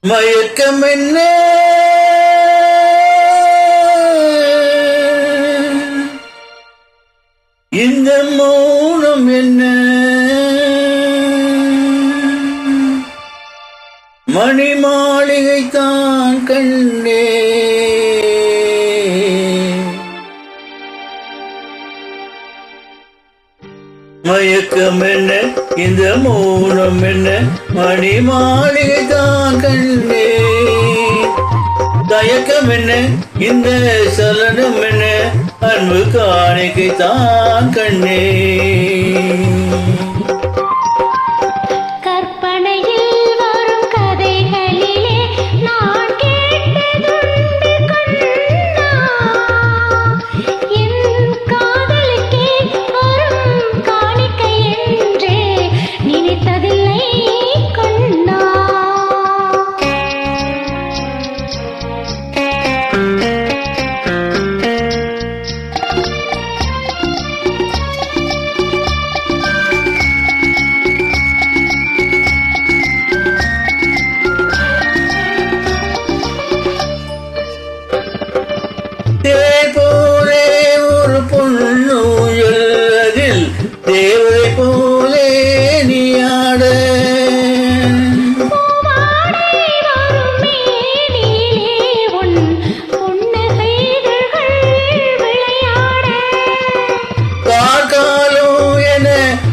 மயக்கம் என்ன இந்த மௌனம் என்ன மணி மாளிகை தான் கண்ணே மயக்கம் என்ன இந்த மௌனம் என்ன மணி மாளிகை தான் கண்ணே தயக்கம் என்ன இந்த சலனம் என்ன அன்பு காணிக்கை தான் கண்ணே போலே ஒரு பொன்னுயல் அதில் தேவதை போலே நீயாட காக்காலும் என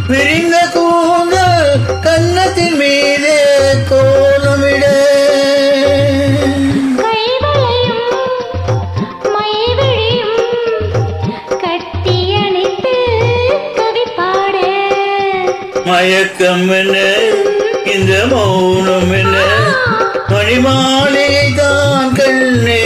விரிந்த கூந்தல் கன்னத்தின் மீது கோலமிட மயக்கம் என்ன இந்த மௌனம் என்ன மணி மாளிகை தான் கண்ணே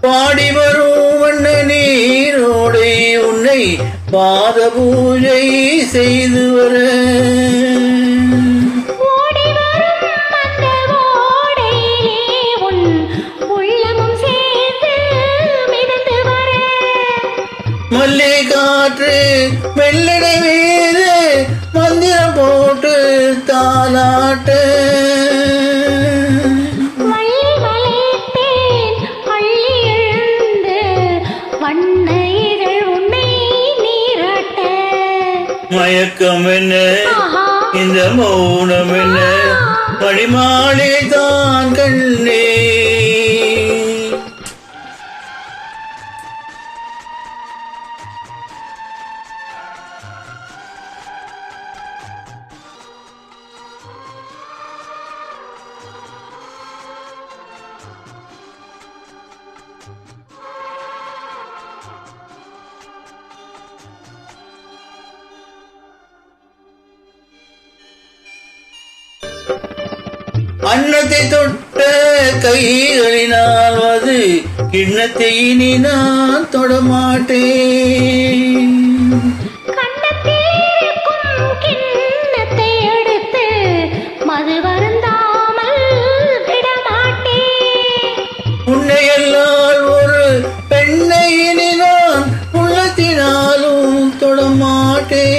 பாடி வரும் வண்ண நீரோடை உன்னை பாத பூஜை செய்து வர மல்லை காற்று மெல்லடை மீது மந்திரம் போட்டு தாலாட்ட மயக்கம் என்ன இந்த மௌனம் என்ன மணி மாளிகை தான் கண்ணே அன்னத்தை தொட்ட கைகளினால் அது கிண்ணத்தை இனி நான் தொடமாட்டேன் உன்னை எல்லால் ஒரு பெண்ணை இனி நான் உள்ளத்தினாலும் தொடமாட்டேன்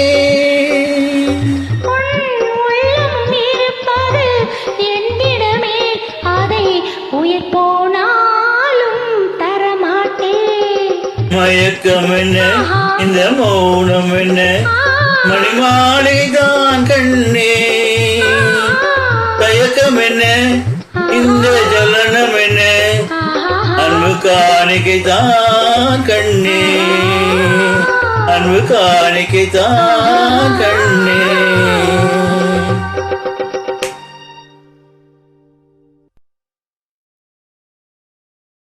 மயக்கம் என்ன இந்த மௌனம் என்ன மணி மாளிகை தான் கண்ணே தயக்கம் என்ன இந்த ஜலனம் என்ன அன்பு காணிக்கை தான் கண்ணே அன்பு காணிக்கை தான் கண்ணே